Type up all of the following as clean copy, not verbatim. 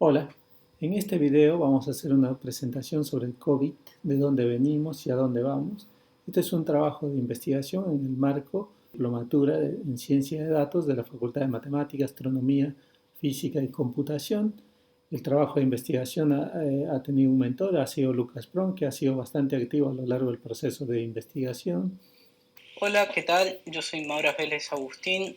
Hola, en este video vamos a hacer una presentación sobre el COVID, de dónde venimos y a dónde vamos. Este es un trabajo de investigación en el marco de diplomatura en Ciencia de Datos de la Facultad de Matemática, Astronomía, Física y Computación. El trabajo de investigación ha tenido un mentor, ha sido Lucas Pron, que ha sido bastante activo a lo largo del proceso de investigación. Hola, ¿qué tal? Yo soy Maura Vélez Agustín.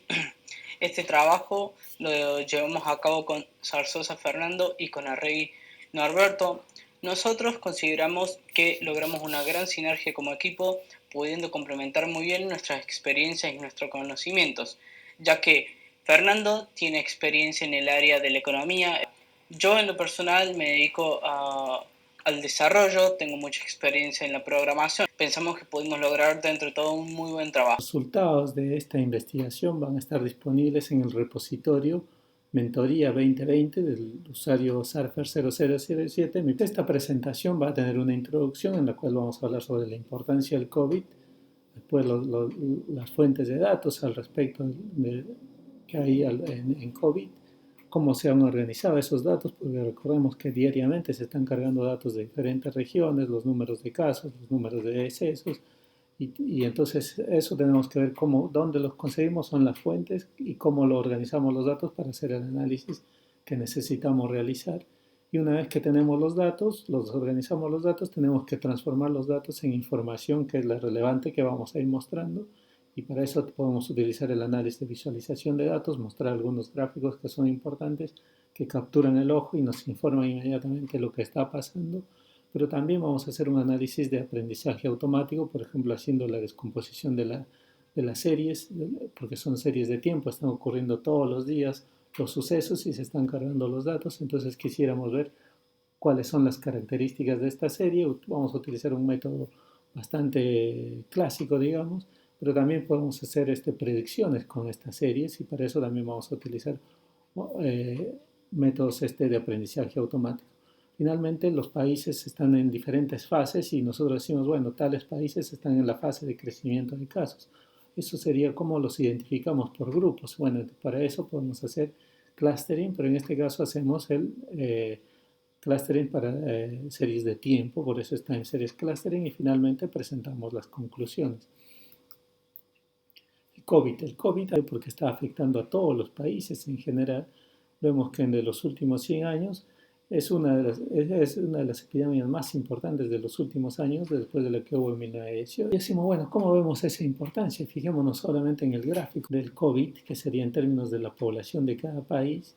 Este trabajo lo llevamos a cabo con Zarzosa Fernando y con Arregui Norberto. Nosotros consideramos que logramos una gran sinergia como equipo, pudiendo complementar muy bien nuestras experiencias y nuestros conocimientos, ya que Fernando tiene experiencia en el área de la economía. Yo en lo personal me dedico al desarrollo, tengo mucha experiencia en la programación. Pensamos que pudimos lograr dentro de todo un muy buen trabajo. Los resultados de esta investigación van a estar disponibles en el repositorio Mentoría 2020 del usuario Sarfer0007. Esta presentación va a tener una introducción en la cual vamos a hablar sobre la importancia del COVID, después las fuentes de datos al respecto que hay en COVID, cómo se han organizado esos datos, porque recordemos que diariamente se están cargando datos de diferentes regiones, los números de casos, los números de decesos, y entonces eso tenemos que ver dónde los conseguimos, son las fuentes y cómo lo organizamos los datos para hacer el análisis que necesitamos realizar. Y una vez que tenemos los datos, los organizamos los datos, tenemos que transformar los datos en información que es la relevante que vamos a ir mostrando. Y para eso podemos utilizar el análisis de visualización de datos, mostrar algunos gráficos que son importantes, que capturan el ojo y nos informan inmediatamente lo que está pasando. Pero también vamos a hacer un análisis de aprendizaje automático, por ejemplo, haciendo la descomposición de las series, porque son series de tiempo, están ocurriendo todos los días los sucesos y se están cargando los datos. Entonces quisiéramos ver cuáles son las características de esta serie. Vamos a utilizar un método bastante clásico, digamos, pero también podemos hacer predicciones con estas series y para eso también vamos a utilizar métodos de aprendizaje automático. Finalmente, los países están en diferentes fases y nosotros decimos, bueno, tales países están en la fase de crecimiento de casos. Eso sería como los identificamos por grupos. Bueno, para eso podemos hacer clustering, pero en este caso hacemos el clustering para series de tiempo, por eso está en series clustering y finalmente presentamos las conclusiones. El COVID, porque está afectando a todos los países en general, vemos que en los últimos 100 años es una de las epidemias más importantes de los últimos años, después de la que hubo en 1918. Y decimos, bueno, ¿cómo vemos esa importancia? Fijémonos solamente en el gráfico del COVID, que sería en términos de la población de cada país,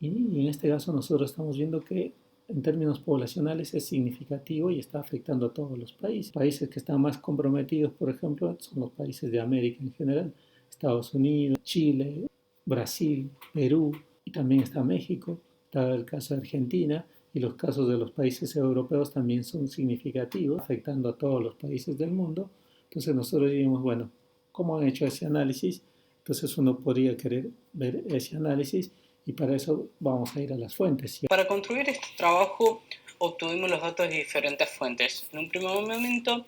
y en este caso nosotros estamos viendo que en términos poblacionales es significativo y está afectando a todos los países. Países que están más comprometidos, por ejemplo, son los países de América en general, Estados Unidos, Chile, Brasil, Perú, y también está México, está el caso de Argentina, y los casos de los países europeos también son significativos, afectando a todos los países del mundo. Entonces nosotros diríamos, bueno, ¿cómo han hecho ese análisis? Entonces uno podría querer ver ese análisis y para eso vamos a ir a las fuentes. Para construir este trabajo obtuvimos los datos de diferentes fuentes. En un primer momento,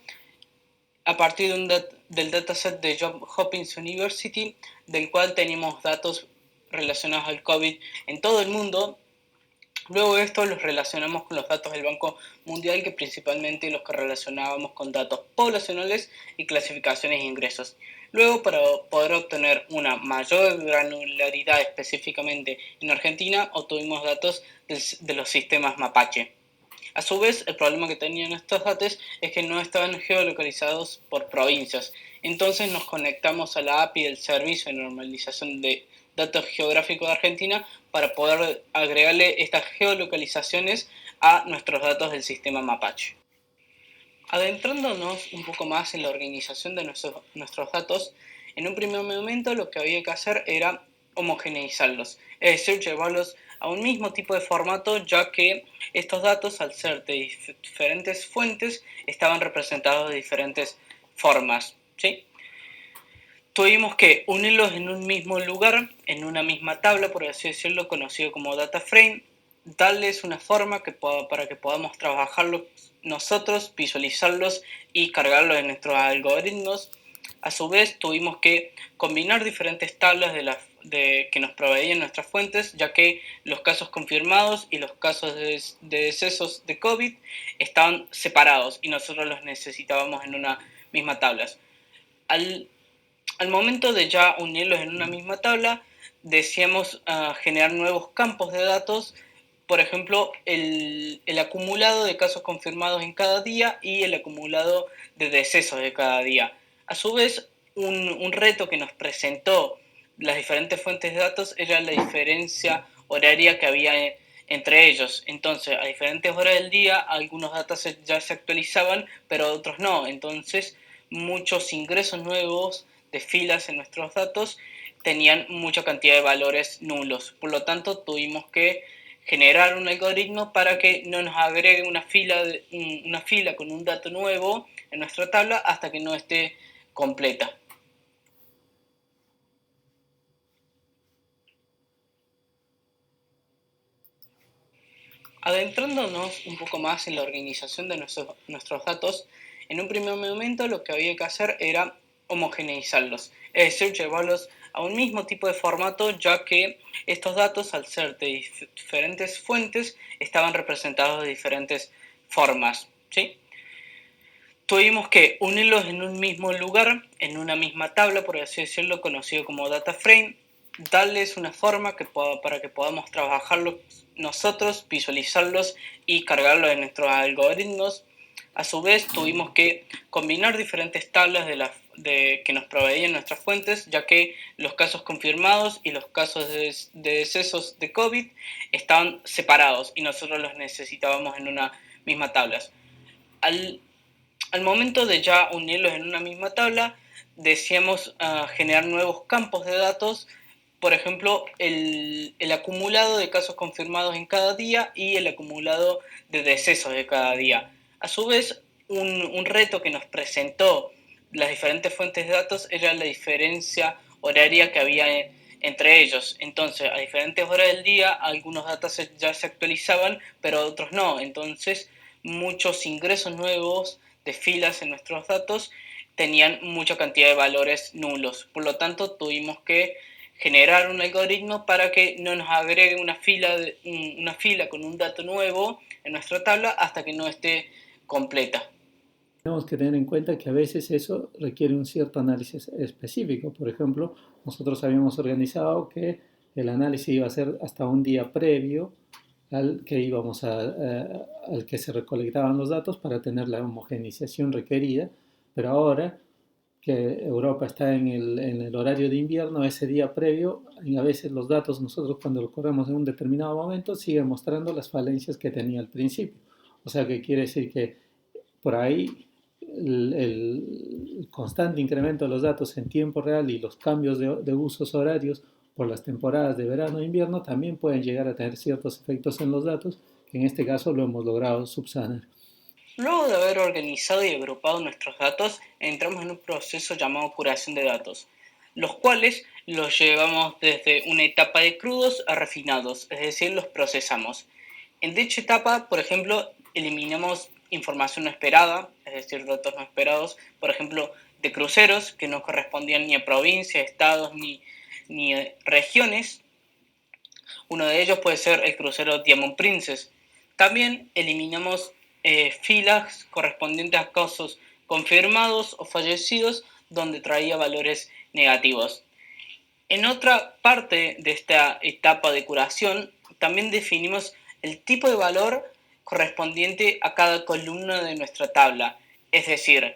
a partir del dataset de Johns Hopkins University, del cual teníamos datos relacionados al COVID en todo el mundo. Luego de esto los relacionamos con los datos del Banco Mundial, que principalmente los que relacionábamos con datos poblacionales y clasificaciones de ingresos. Luego, para poder obtener una mayor granularidad específicamente en Argentina, obtuvimos datos de los sistemas Mapache. A su vez, el problema que tenían estos datos es que no estaban geolocalizados por provincias. Entonces nos conectamos a la API del Servicio de Normalización de Datos Geográficos de Argentina para poder agregarle estas geolocalizaciones a nuestros datos del sistema Mapache. Adentrándonos un poco más en la organización de nuestros datos, en un primer momento lo que había que hacer era homogeneizarlos, es decir, llevarlos a un mismo tipo de formato, ya que estos datos, al ser de diferentes fuentes, estaban representados de diferentes formas, ¿sí? Tuvimos que unirlos en un mismo lugar, en una misma tabla, por así decirlo, conocido como data frame, darles una forma para que podamos trabajarlos nosotros, visualizarlos y cargarlos en nuestros algoritmos. A su vez, tuvimos que combinar diferentes tablas que nos proveían nuestras fuentes, ya que los casos confirmados y los casos de decesos de COVID estaban separados y nosotros los necesitábamos en una misma tabla. Al momento de ya unirlos en una misma tabla, deseamos generar nuevos campos de datos, por ejemplo, el acumulado de casos confirmados en cada día y el acumulado de decesos de cada día. A su vez, un reto que nos presentó las diferentes fuentes de datos era la diferencia horaria que había entre ellos. Entonces, a diferentes horas del día, algunos datos ya se actualizaban, pero otros no. Entonces, muchos ingresos nuevos de filas en nuestros datos tenían mucha cantidad de valores nulos. Por lo tanto, tuvimos que generar un algoritmo para que no nos agregue una fila con un dato nuevo en nuestra tabla hasta que no esté completa. Adentrándonos un poco más en la organización de nuestros datos, en un primer momento lo que había que hacer era homogeneizarlos, es decir, llevarlos a un mismo tipo de formato, ya que estos datos, al ser de diferentes fuentes, estaban representados de diferentes formas, ¿sí? Tuvimos que unirlos en un mismo lugar, en una misma tabla, por así decirlo, conocido como data frame, darles una forma para que podamos trabajarlos nosotros, visualizarlos y cargarlos en nuestros algoritmos. A su vez, tuvimos que combinar diferentes tablas que nos proveían nuestras fuentes, ya que los casos confirmados y los casos de decesos de COVID estaban separados y nosotros los necesitábamos en una misma tabla. Al momento de ya unirlos en una misma tabla, deseamos generar nuevos campos de datos, por ejemplo, el acumulado de casos confirmados en cada día y el acumulado de decesos de cada día. A su vez, un reto que nos presentó las diferentes fuentes de datos era la diferencia horaria que había entre ellos. Entonces, a diferentes horas del día, algunos datos ya se actualizaban, pero otros no. Entonces, muchos ingresos nuevos de filas en nuestros datos tenían mucha cantidad de valores nulos. Por lo tanto, tuvimos que generar un algoritmo para que no nos agregue una fila con un dato nuevo en nuestra tabla hasta que no esté completa. Tenemos que tener en cuenta que a veces eso requiere un cierto análisis específico. Por ejemplo, nosotros habíamos organizado que el análisis iba a ser hasta un día previo al que se recolectaban los datos para tener la homogeneización requerida, pero ahora que Europa está en el horario de invierno, ese día previo, y a veces los datos nosotros cuando los corremos en un determinado momento siguen mostrando las falencias que tenía al principio. O sea que quiere decir que por ahí el constante incremento de los datos en tiempo real y los cambios de usos horarios por las temporadas de verano e invierno también pueden llegar a tener ciertos efectos en los datos, que en este caso lo hemos logrado subsanar. Luego de haber organizado y agrupado nuestros datos, entramos en un proceso llamado curación de datos, los cuales los llevamos desde una etapa de crudos a refinados, es decir, los procesamos. En dicha etapa, por ejemplo, eliminamos información no esperada, es decir, datos no esperados, por ejemplo, de cruceros que no correspondían ni a provincias, estados ni a regiones. Uno de ellos puede ser el crucero Diamond Princess. También eliminamos filas correspondientes a casos confirmados o fallecidos donde traía valores negativos. En otra parte de esta etapa de curación, también definimos el tipo de valor correspondiente a cada columna de nuestra tabla. Es decir,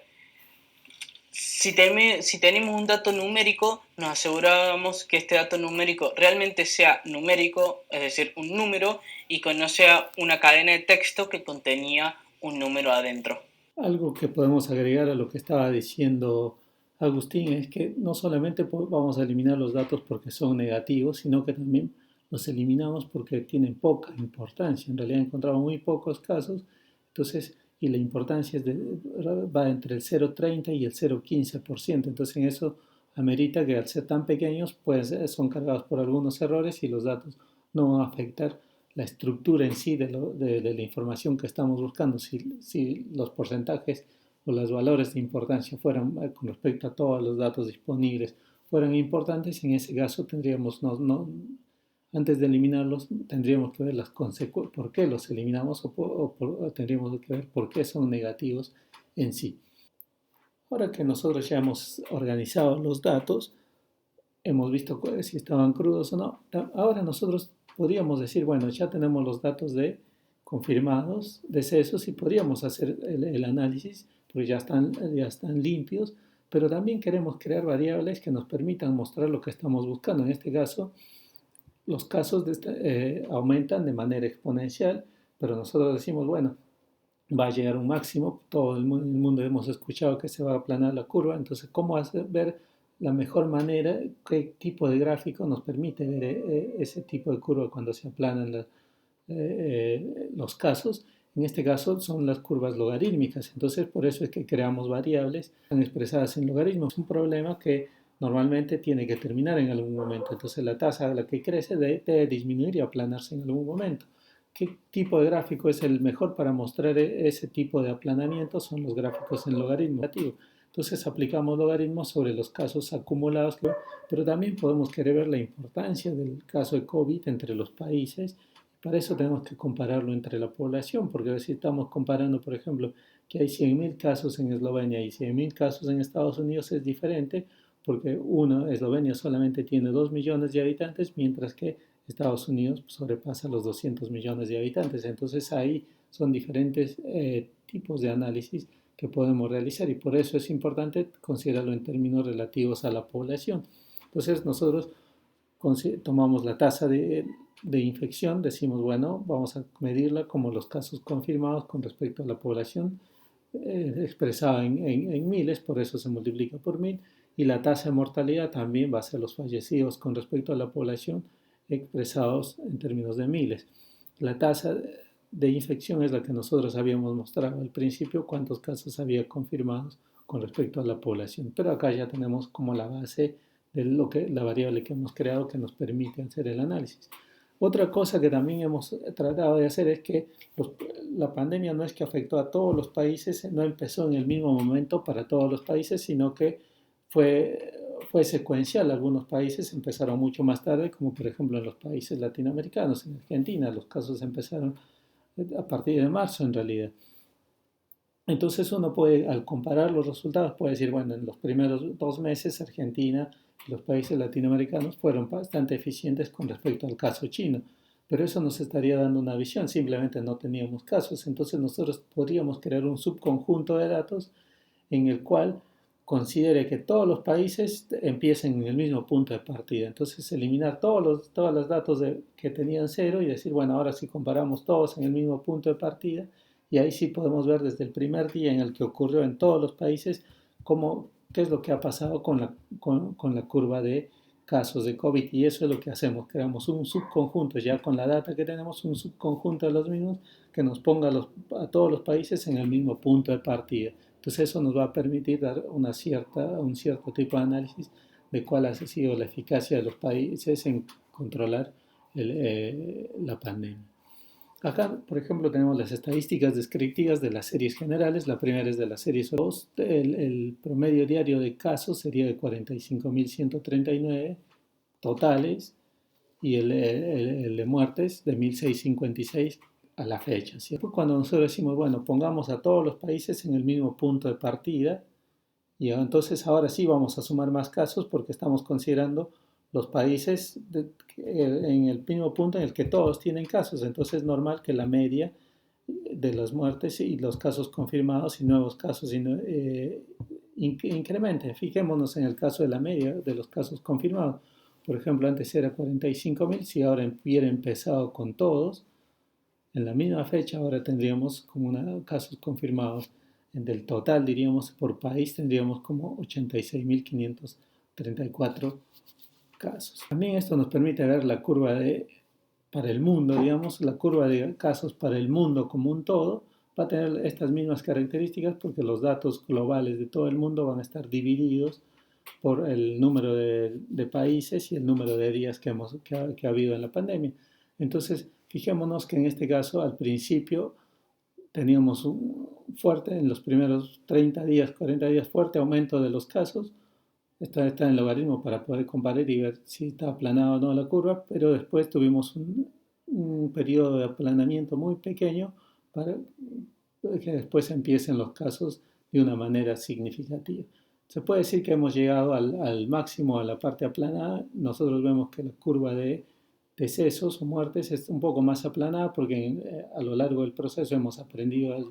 si tenemos un dato numérico, nos aseguramos que este dato numérico realmente sea numérico, es decir, un número, y que no sea una cadena de texto que contenía un número adentro. Algo que podemos agregar a lo que estaba diciendo Agustín es que no solamente vamos a eliminar los datos porque son negativos, sino que también los eliminamos porque tienen poca importancia. En realidad encontramos muy pocos casos, entonces, y la importancia va entre el 0,30 y el 0,15%. Entonces, en eso amerita que al ser tan pequeños, pues son cargados por algunos errores y los datos no van a afectar la estructura en sí de la información que estamos buscando. Si los porcentajes o los valores de importancia fueran con respecto a todos los datos disponibles fueran importantes, en ese caso tendríamos, antes de eliminarlos, tendríamos que ver las consecuencias, por qué los eliminamos o tendríamos que ver por qué son negativos en sí. Ahora que nosotros ya hemos organizado los datos, hemos visto si estaban crudos o no, ahora nosotros podríamos decir, bueno, ya tenemos los datos de confirmados, decesos, y podríamos hacer el análisis, porque ya están limpios, pero también queremos crear variables que nos permitan mostrar lo que estamos buscando. En este caso, los casos aumentan de manera exponencial, pero nosotros decimos, bueno, va a llegar un máximo, todo el mundo hemos escuchado que se va a aplanar la curva, entonces, ¿cómo ver la mejor manera, qué tipo de gráfico nos permite ver ese tipo de curva cuando se aplanan los casos? En este caso son las curvas logarítmicas, entonces por eso es que creamos variables están expresadas en logaritmos. Es un problema que normalmente tiene que terminar en algún momento, entonces la tasa a la que crece debe disminuir y aplanarse en algún momento. ¿Qué tipo de gráfico es el mejor para mostrar ese tipo de aplanamiento? Son los gráficos en logaritmo negativo. Entonces aplicamos logaritmos sobre los casos acumulados, pero también podemos querer ver la importancia del caso de COVID entre los países. Para eso tenemos que compararlo entre la población, porque si estamos comparando, por ejemplo, que hay 100.000 casos en Eslovenia y 100.000 casos en Estados Unidos, es diferente, porque Eslovenia solamente tiene 2 millones de habitantes, mientras que Estados Unidos sobrepasa los 200 millones de habitantes. Entonces ahí son diferentes tipos de análisis que podemos realizar, y por eso es importante considerarlo en términos relativos a la población. Entonces nosotros tomamos la tasa de infección, decimos, bueno, vamos a medirla como los casos confirmados con respecto a la población, expresada en miles, por eso se multiplica por 1000, y la tasa de mortalidad también va a ser los fallecidos con respecto a la población expresados en términos de miles. La tasa de infección es la que nosotros habíamos mostrado al principio, cuántos casos había confirmados con respecto a la población, pero acá ya tenemos como la base de la variable que hemos creado que nos permite hacer el análisis. Otra cosa que también hemos tratado de hacer es que la pandemia no es que afectó a todos los países, no empezó en el mismo momento para todos los países, sino que fue secuencial. Algunos países empezaron mucho más tarde, como por ejemplo en los países latinoamericanos. En Argentina los casos empezaron a partir de marzo en realidad. Entonces uno puede, al comparar los resultados, puede decir, bueno, en los primeros 2 meses Argentina y los países latinoamericanos fueron bastante eficientes con respecto al caso chino, pero eso nos estaría dando una visión, simplemente no teníamos casos. Entonces nosotros podríamos crear un subconjunto de datos en el cual considere que todos los países empiecen en el mismo punto de partida. Entonces eliminar todos los datos que tenían cero y decir, bueno, ahora sí comparamos todos en el mismo punto de partida, y ahí sí podemos ver desde el primer día en el que ocurrió en todos los países qué es lo que ha pasado con la curva de casos de COVID. Y eso es lo que hacemos, creamos un subconjunto, ya con la data que tenemos, un subconjunto de los mismos que nos ponga a todos los países en el mismo punto de partida. Entonces eso nos va a permitir dar un cierto tipo de análisis de cuál ha sido la eficacia de los países en controlar la pandemia. Acá, por ejemplo, tenemos las estadísticas descriptivas de las series generales. La primera es de la serie 2. El promedio diario de casos sería de 45.139 totales, y el de muertes de 1.656 a la fecha. ¿Cierto? Cuando nosotros decimos, bueno, pongamos a todos los países en el mismo punto de partida, y entonces ahora sí vamos a sumar más casos porque estamos considerando los países en el mismo punto en el que todos tienen casos. Entonces es normal que la media de las muertes y los casos confirmados y nuevos casos incrementen. Fijémonos en el caso de la media de los casos confirmados. Por ejemplo, antes era 45.000, si ahora hubiera empezado con todos, en la misma fecha ahora tendríamos como casos confirmados. Del total, diríamos, por país tendríamos como 86.534 casos. También esto nos permite ver la curva para el mundo, digamos, la curva de casos para el mundo como un todo va a tener estas mismas características, porque los datos globales de todo el mundo van a estar divididos por el número de países y el número de días que ha habido en la pandemia. Entonces, fijémonos que en este caso, al principio, teníamos en los primeros 30 días, 40 días, fuerte aumento de los casos, Esto está en el logaritmo para poder comparar y ver si está aplanada o no la curva, pero después tuvimos un periodo de aplanamiento muy pequeño para que después empiecen los casos de una manera significativa. Se puede decir que hemos llegado al máximo, a la parte aplanada. Nosotros vemos que la curva de decesos o muertes es un poco más aplanada porque a lo largo del proceso hemos aprendido el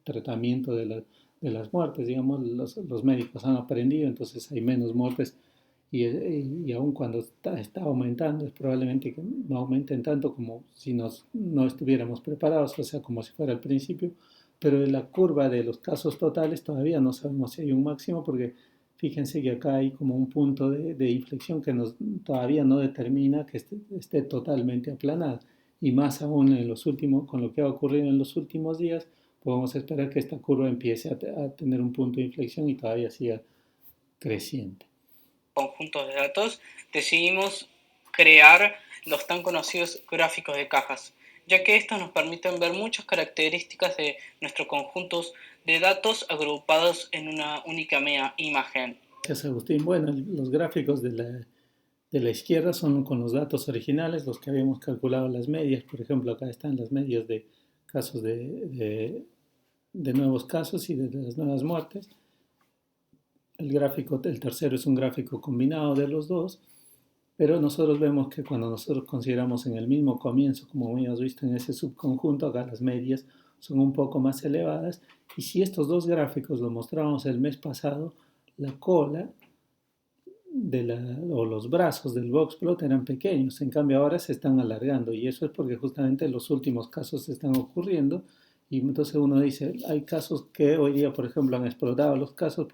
tratamiento de las muertes, digamos, los médicos han aprendido, entonces hay menos muertes y aun cuando está aumentando, es probablemente que no aumenten tanto como si no estuviéramos preparados, o sea, como si fuera al principio, pero en la curva de los casos totales todavía no sabemos si hay un máximo porque fíjense que acá hay como un punto de inflexión que todavía no determina que esté totalmente aplanada. Y más aún con lo que ha ocurrido en los últimos días, podemos esperar que esta curva empiece a tener un punto de inflexión y todavía siga creciente. Conjuntos de datos, decidimos crear los tan conocidos gráficos de cajas, ya que estos nos permiten ver muchas características de nuestros conjuntos de datos agrupados en una única imagen. Gracias, Agustín. Bueno, los gráficos de la izquierda son con los datos originales, los que habíamos calculado las medias. Por ejemplo, acá están las medias de casos de nuevos casos y de las nuevas muertes. El tercero es un gráfico combinado de los dos, pero nosotros vemos que cuando nosotros consideramos en el mismo comienzo, como habíamos visto en ese subconjunto, acá las medias son un poco más elevadas. Y si estos dos gráficos lo mostramos el mes pasado, la cola o los brazos del boxplot eran pequeños, en cambio ahora se están alargando y eso es porque justamente los últimos casos están ocurriendo y entonces uno dice, hay casos que hoy día, por ejemplo, han explotado los casos,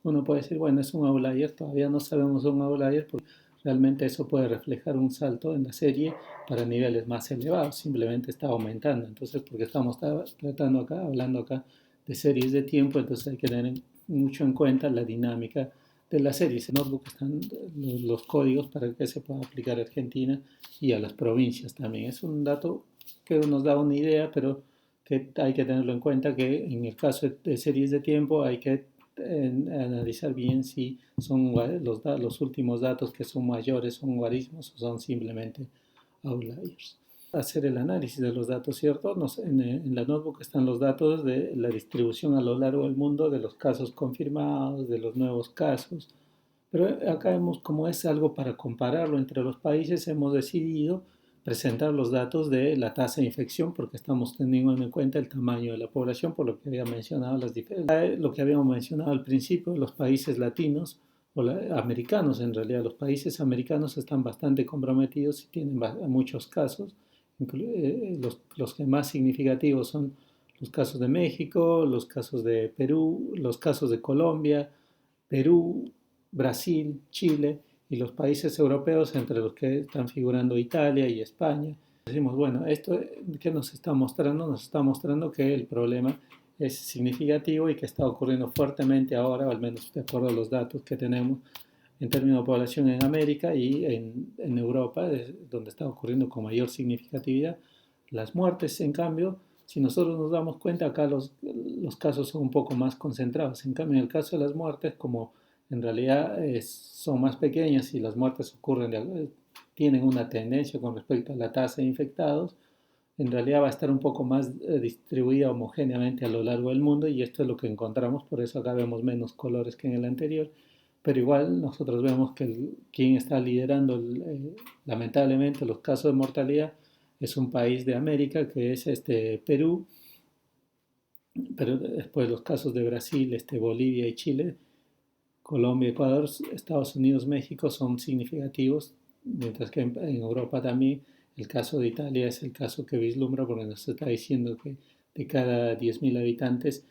uno puede decir, bueno, es un outlier, todavía no sabemos un outlier porque realmente eso puede reflejar un salto en la serie para niveles más elevados, simplemente está aumentando, entonces porque estamos hablando acá de series de tiempo, entonces hay que tener mucho en cuenta la dinámica de la serie. En Notebook están los códigos para que se pueda aplicar a Argentina y a las provincias también. Es un dato que nos da una idea, pero que hay que tenerlo en cuenta que en el caso de series de tiempo hay que analizar bien si son los últimos datos que son mayores, son guarismos o son simplemente outliers. Hacer el análisis de los datos, ¿cierto? En la notebook están los datos de la distribución a lo largo del mundo de los casos confirmados, de los nuevos casos, pero acá como es algo para compararlo entre los países, hemos decidido presentar los datos de la tasa de infección porque estamos teniendo en cuenta el tamaño de la población, por lo que había mencionado lo que habíamos mencionado al principio, los países latinos americanos, en realidad los países americanos están bastante comprometidos y tienen muchos casos. Los que más significativos son los casos de México, los casos de Perú, los casos de Colombia, Perú, Brasil, Chile y los países europeos, entre los que están figurando Italia y España. Decimos, bueno, ¿esto qué nos está mostrando? Nos está mostrando que el problema es significativo y que está ocurriendo fuertemente ahora, o al menos de acuerdo a los datos que tenemos en términos de población en América y en Europa, donde está ocurriendo con mayor significatividad. Las muertes, en cambio, si nosotros nos damos cuenta, acá los casos son un poco más concentrados. En cambio, en el caso de las muertes, como en realidad son más pequeñas y las muertes tienen una tendencia con respecto a la tasa de infectados, en realidad va a estar un poco más distribuida homogéneamente a lo largo del mundo y esto es lo que encontramos, por eso acá vemos menos colores que en el anterior, pero igual nosotros vemos que quien está liderando lamentablemente los casos de mortalidad es un país de América que es Perú, pero después los casos de Brasil, Bolivia y Chile, Colombia, Ecuador, Estados Unidos, México son significativos, mientras que en Europa también el caso de Italia es el caso que vislumbra porque nos está diciendo que de cada 10.000 habitantes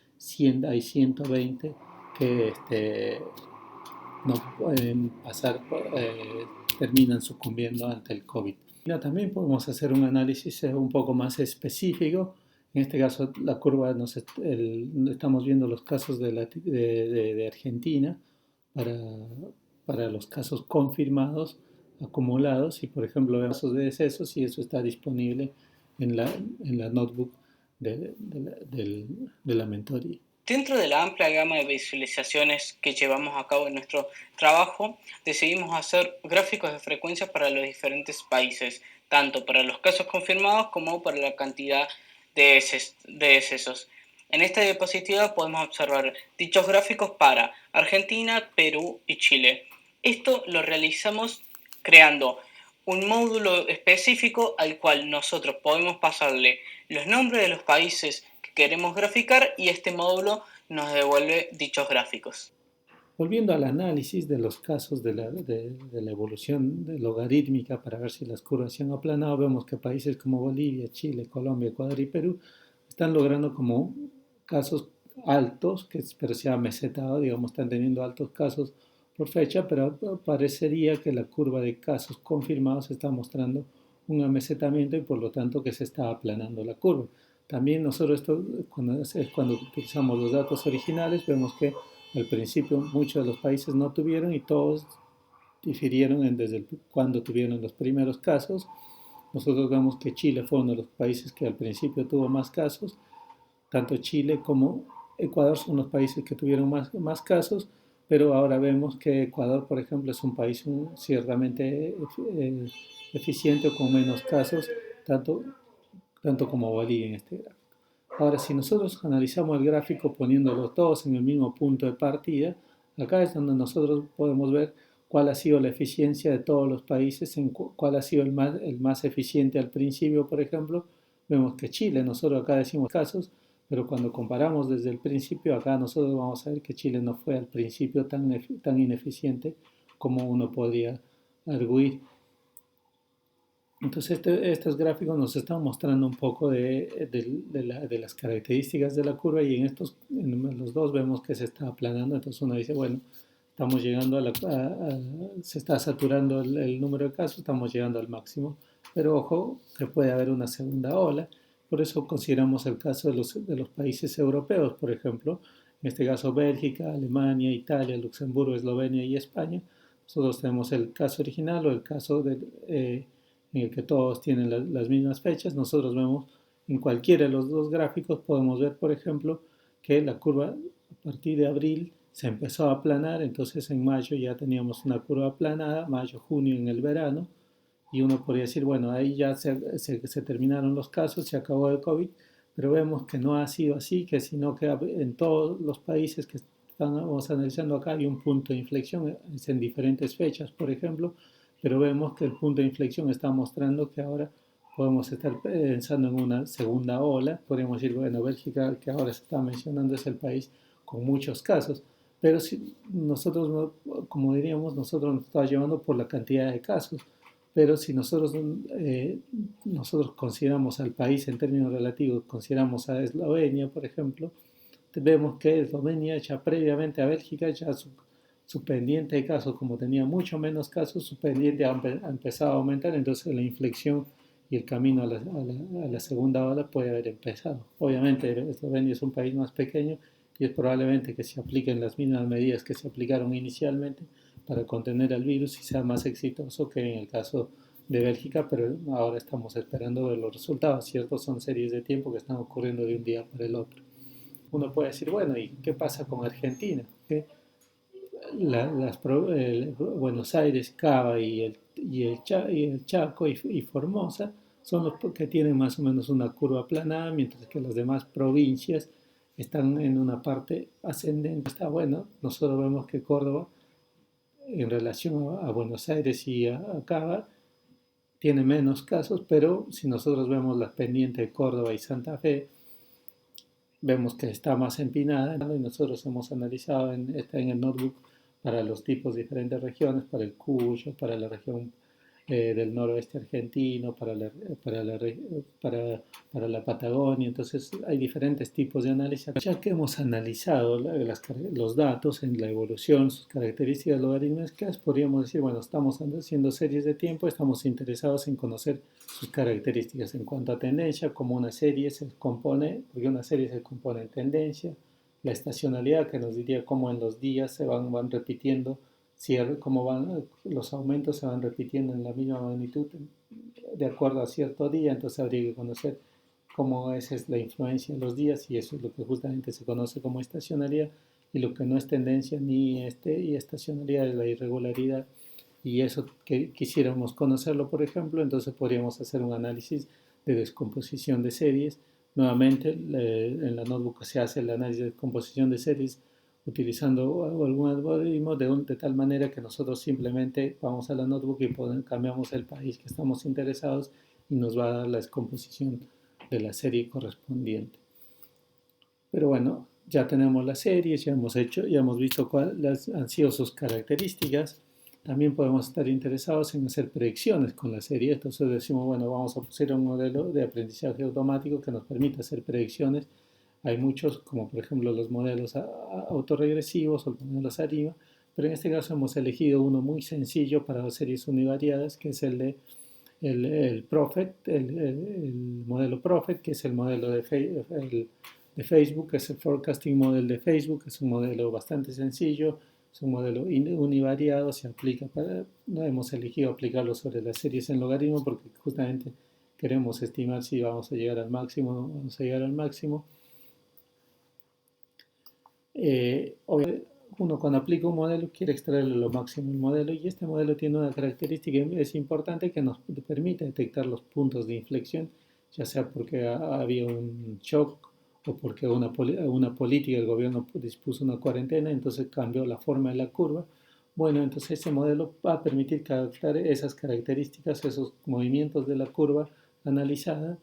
hay 120 que no pueden pasar, terminan sucumbiendo ante el COVID. También podemos hacer un análisis un poco más específico. En este caso, la curva, estamos viendo los casos de Argentina para los casos confirmados, acumulados, y por ejemplo, vemos casos de decesos, y eso está disponible en la notebook de la mentoría. Dentro de la amplia gama de visualizaciones que llevamos a cabo en nuestro trabajo, decidimos hacer gráficos de frecuencia para los diferentes países, tanto para los casos confirmados como para la cantidad de decesos. En esta diapositiva podemos observar dichos gráficos para Argentina, Perú y Chile. Esto lo realizamos creando un módulo específico al cual nosotros podemos pasarle los nombres de los países que queremos graficar y este módulo nos devuelve dichos gráficos. Volviendo al análisis de los casos de la evolución logarítmica para ver si las curvas se han aplanado, vemos que países como Bolivia, Chile, Colombia, Ecuador y Perú están logrando como casos altos, pero se ha mesetado, digamos, están teniendo altos casos por fecha, pero parecería que la curva de casos confirmados está mostrando un amesetamiento y por lo tanto que se está aplanando la curva. También nosotros cuando utilizamos los datos originales vemos que al principio muchos de los países no tuvieron y todos difirieron desde cuando tuvieron los primeros casos. Nosotros vemos que Chile fue uno de los países que al principio tuvo más casos. Tanto Chile como Ecuador son los países que tuvieron más casos, pero ahora vemos que Ecuador, por ejemplo, es un país ciertamente eficiente o con menos casos, tanto como Bolivia en este gráfico. Ahora, si nosotros analizamos el gráfico poniéndolos todos en el mismo punto de partida, acá es donde nosotros podemos ver cuál ha sido la eficiencia de todos los países, cuál ha sido el más eficiente al principio, por ejemplo. Vemos que Chile, nosotros acá decimos casos, pero cuando comparamos desde el principio, acá nosotros vamos a ver que Chile no fue al principio tan ineficiente como uno podría arguir. Entonces estos gráficos nos están mostrando un poco de las características de la curva y en los dos vemos que se está aplanando. Entonces uno dice, bueno, estamos llegando se está saturando el número de casos, estamos llegando al máximo. Pero ojo, que puede haber una segunda ola. Por eso consideramos el caso de los países europeos, por ejemplo, en este caso Bélgica, Alemania, Italia, Luxemburgo, Eslovenia y España. Nosotros tenemos el caso original o el caso en el que todos tienen las mismas fechas. Nosotros vemos en cualquiera de los dos gráficos, podemos ver, por ejemplo, que la curva a partir de abril se empezó a aplanar, entonces en mayo ya teníamos una curva aplanada, mayo, junio en el verano, y uno podría decir, bueno, ahí ya se terminaron los casos, se acabó el COVID, pero vemos que no ha sido así, que sino que en todos los países que estamos analizando acá hay un punto de inflexión, es en diferentes fechas, por ejemplo, pero vemos que el punto de inflexión está mostrando que ahora podemos estar pensando en una segunda ola. Podríamos decir, bueno, Bélgica, que ahora se está mencionando, es el país con muchos casos, pero si nosotros, como diríamos, nosotros nos estamos llevando por la cantidad de casos, pero si nosotros consideramos al país en términos relativos, consideramos a Eslovenia, por ejemplo, vemos que Eslovenia ya previamente a Bélgica ya su pendiente de casos, como tenía mucho menos casos, su pendiente ha empezado a aumentar, entonces la inflexión y el camino a la segunda ola puede haber empezado. Obviamente Eslovenia es un país más pequeño y es probablemente que se apliquen las mismas medidas que se aplicaron inicialmente para contener al virus y sea más exitoso que en el caso de Bélgica, pero ahora estamos esperando ver los resultados, ¿cierto? Son series de tiempo que están ocurriendo de un día para el otro. Uno puede decir, bueno, ¿y qué pasa con Argentina? ¿Qué? Buenos Aires, Cava y el Chaco y Formosa son los que tienen más o menos una curva aplanada, mientras que las demás provincias están en una parte ascendente. Está bueno, nosotros vemos que Córdoba, en relación a Buenos Aires y a Cava, tiene menos casos, pero si nosotros vemos la pendiente de Córdoba y Santa Fe, vemos que está más empinada y nosotros hemos analizado, está en el notebook para los tipos de diferentes regiones, para el Cuyo, para la región del noroeste argentino, para la Patagonia. Entonces hay diferentes tipos de análisis. Ya que hemos analizado los datos en la evolución, sus características logarítmicas, podríamos decir, bueno, estamos haciendo series de tiempo, estamos interesados en conocer sus características en cuanto a tendencia, como una serie se compone, porque una serie se compone en tendencia, la estacionalidad que nos diría cómo en los días se van repitiendo, cómo los aumentos se van repitiendo en la misma magnitud de acuerdo a cierto día, entonces habría que conocer cómo esa es la influencia de los días, y eso es lo que justamente se conoce como estacionalidad, y lo que no es tendencia ni y estacionalidad es la irregularidad, y eso que quisiéramos conocerlo, por ejemplo, entonces podríamos hacer un análisis de descomposición de series. Nuevamente, en la notebook se hace el análisis de descomposición de series utilizando algún algoritmo de tal manera que nosotros simplemente vamos a la notebook y cambiamos el país que estamos interesados y nos va a dar la descomposición de la serie correspondiente. Pero bueno, ya tenemos las series, ya hemos visto cuáles han sido sus características. También podemos estar interesados en hacer predicciones con la serie. Entonces decimos, bueno, vamos a hacer un modelo de aprendizaje automático que nos permita hacer predicciones. Hay muchos, como por ejemplo los modelos autorregresivos o los modelos ARIMA, pero en este caso hemos elegido uno muy sencillo para las series univariadas, que es el Prophet, el modelo Prophet, que es el modelo de Facebook, que es el Forecasting Model de Facebook. Es un modelo bastante sencillo, es un modelo univariado, se aplica no hemos elegido aplicarlo sobre las series en logaritmo porque justamente queremos estimar si vamos a llegar al máximo o no vamos a llegar al máximo. Uno cuando aplica un modelo quiere extraerle lo máximo del modelo, y este modelo tiene una característica es importante, que nos permite detectar los puntos de inflexión, ya sea porque había un shock o porque una política del gobierno dispuso una cuarentena, entonces cambió la forma de la curva. Bueno, entonces ese modelo va a permitir captar esas características, esos movimientos de la curva analizada.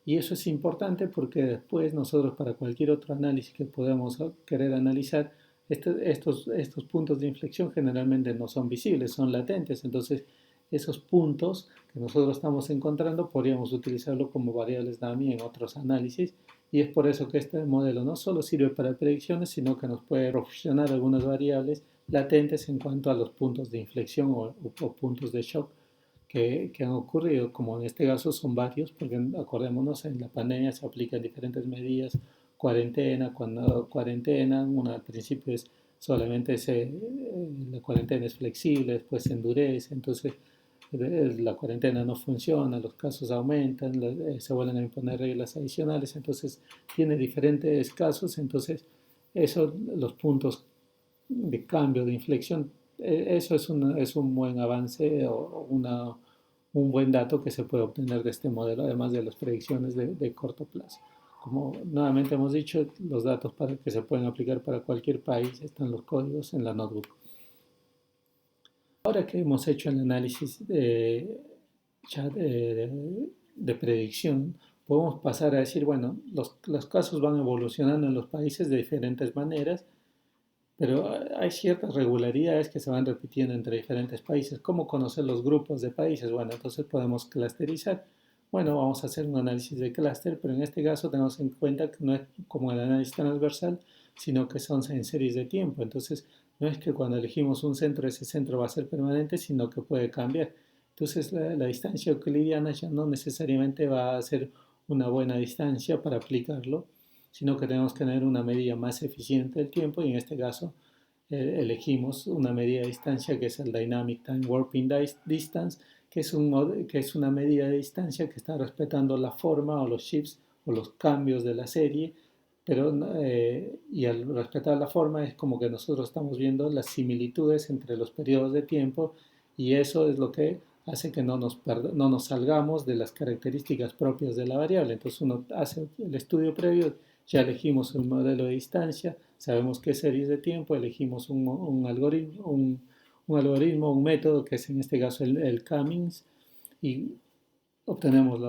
Y eso es importante porque después nosotros, para cualquier otro análisis que podamos querer analizar, estos puntos de inflexión generalmente no son visibles, son latentes. Entonces, esos puntos que nosotros estamos encontrando podríamos utilizarlo como variables dummy en otros análisis. Y es por eso que este modelo no solo sirve para predicciones, sino que nos puede proporcionar algunas variables latentes en cuanto a los puntos de inflexión o puntos de shock que han ocurrido, como en este caso son varios, porque acordémonos, en la pandemia se aplican diferentes medidas, cuarentena, cuando cuarentena, una al principio es solamente la cuarentena es flexible, después se endurece, entonces la cuarentena no funciona, los casos aumentan, se vuelven a imponer reglas adicionales, entonces tiene diferentes casos, entonces eso, los puntos de cambio, de inflexión, eso es un buen avance o un buen dato que se puede obtener de este modelo, además de las predicciones de corto plazo. Como nuevamente hemos dicho, los datos que se pueden aplicar para cualquier país están los códigos en la notebook. Ahora que hemos hecho el análisis ya de predicción, podemos pasar a decir, bueno, los casos van evolucionando en los países de diferentes maneras, pero hay ciertas regularidades que se van repitiendo entre diferentes países. ¿Cómo conocer los grupos de países? Bueno, entonces podemos clusterizar. Bueno, vamos a hacer un análisis de clúster, pero en este caso tenemos en cuenta que no es como el análisis transversal, sino que son en series de tiempo. Entonces, no es que cuando elegimos un centro, ese centro va a ser permanente, sino que puede cambiar. Entonces, la distancia euclidiana ya no necesariamente va a ser una buena distancia para aplicarlo, sino que tenemos que tener una medida más eficiente del tiempo, y en este caso elegimos una medida de distancia que es el Dynamic Time Warping Distance, que es una medida de distancia que está respetando la forma o los shifts o los cambios de la serie, pero y al respetar la forma es como que nosotros estamos viendo las similitudes entre los periodos de tiempo, y eso es lo que hace que no nos salgamos de las características propias de la variable. Entonces uno hace el estudio previo, ya elegimos un modelo de distancia, sabemos qué series de tiempo, elegimos un algoritmo, un método que es en este caso el Cummings, y obtenemos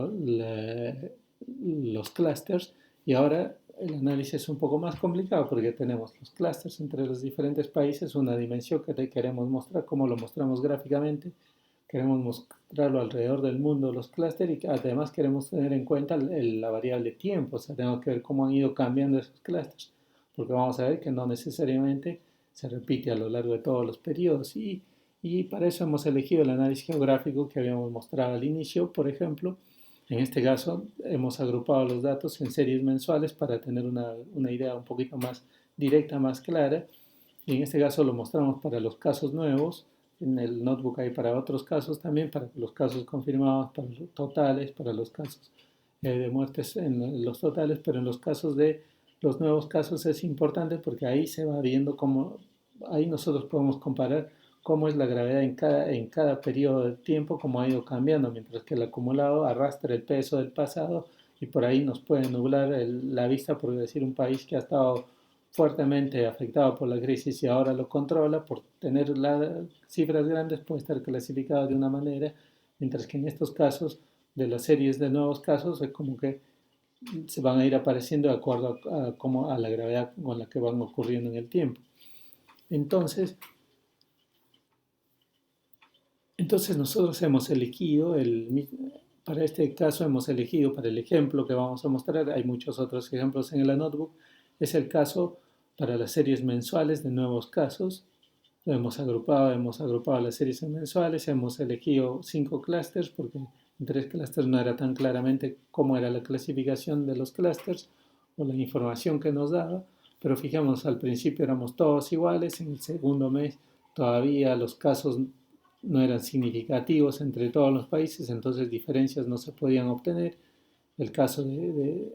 los clusters. Y ahora el análisis es un poco más complicado porque tenemos los clusters entre los diferentes países, una dimensión que te queremos mostrar, como lo mostramos gráficamente. Queremos mostrarlo alrededor del mundo, los clústeres, y además queremos tener en cuenta la variable tiempo, o sea, tenemos que ver cómo han ido cambiando esos clústeres, porque vamos a ver que no necesariamente se repite a lo largo de todos los periodos. Y para eso hemos elegido el análisis geográfico que habíamos mostrado al inicio, por ejemplo. En este caso hemos agrupado los datos en series mensuales para tener una idea un poquito más directa, más clara. Y en este caso lo mostramos para los casos nuevos. En el notebook hay para otros casos también, para los casos confirmados, para los totales, para los casos de muertes en los totales, pero en los casos de los nuevos casos es importante porque ahí se va viendo cómo, ahí nosotros podemos comparar cómo es la gravedad en cada periodo de tiempo, cómo ha ido cambiando, mientras que el acumulado arrastra el peso del pasado y por ahí nos puede nublar la vista, por decir, un país que ha estado fuertemente afectado por la crisis y ahora lo controla, por tener las cifras grandes puede estar clasificado de una manera, mientras que en estos casos de las series de nuevos casos es como que se van a ir apareciendo de acuerdo a la gravedad con la que van ocurriendo en el tiempo. Entonces, entonces nosotros hemos elegido, para este caso hemos elegido, para el ejemplo que vamos a mostrar, hay muchos otros ejemplos en la notebook, es el caso para las series mensuales de nuevos casos. Hemos agrupado las series mensuales, hemos elegido 5 clústeres porque en 3 clústeres no era tan claramente cómo era la clasificación de los clústeres o la información que nos daba, pero fijamos, al principio éramos todos iguales, en el segundo mes todavía los casos no eran significativos entre todos los países, entonces diferencias no se podían obtener. El caso de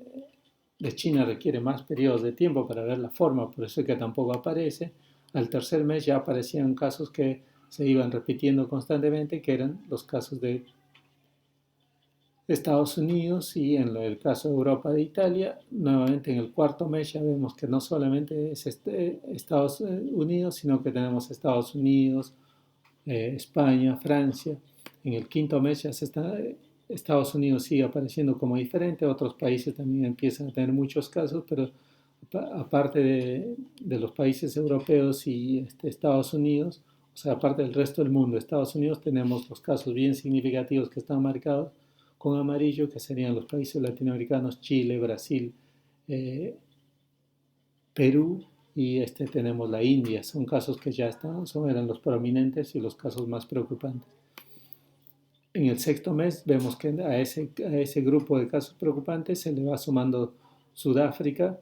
China requiere más periodos de tiempo para ver la forma, por eso es que tampoco aparece. Al tercer mes ya aparecían casos que se iban repitiendo constantemente, que eran los casos de Estados Unidos y en el caso de Europa de Italia. Nuevamente en el cuarto mes ya vemos que no solamente es Estados Unidos, sino que tenemos Estados Unidos, España, Francia. En el quinto mes ya Estados Unidos sigue apareciendo como diferente, otros países también empiezan a tener muchos casos, pero aparte de los países europeos y Estados Unidos, o sea, aparte del resto del mundo, Estados Unidos, tenemos los casos bien significativos que están marcados con amarillo, que serían los países latinoamericanos, Chile, Brasil, eh, Perú y tenemos la India. Son casos que ya eran los prominentes y los casos más preocupantes. En el sexto mes vemos que a ese grupo de casos preocupantes se le va sumando Sudáfrica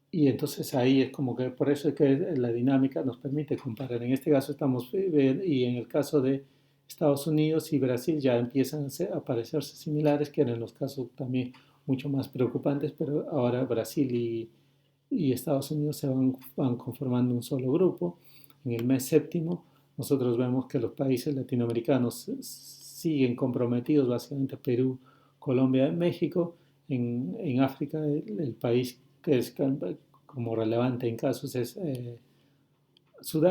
y entonces ahí es como que por eso es que la dinámica nos permite comparar. En este caso y en el caso de Estados Unidos y Brasil ya empiezan a parecerse similares, que eran los casos también mucho más preocupantes, pero ahora Brasil y Estados Unidos van conformando un solo grupo. En el mes séptimo nosotros vemos que los países latinoamericanos siguen comprometidos, básicamente Perú, Colombia y México. En África el país que es como relevante en casos es Sudáfrica.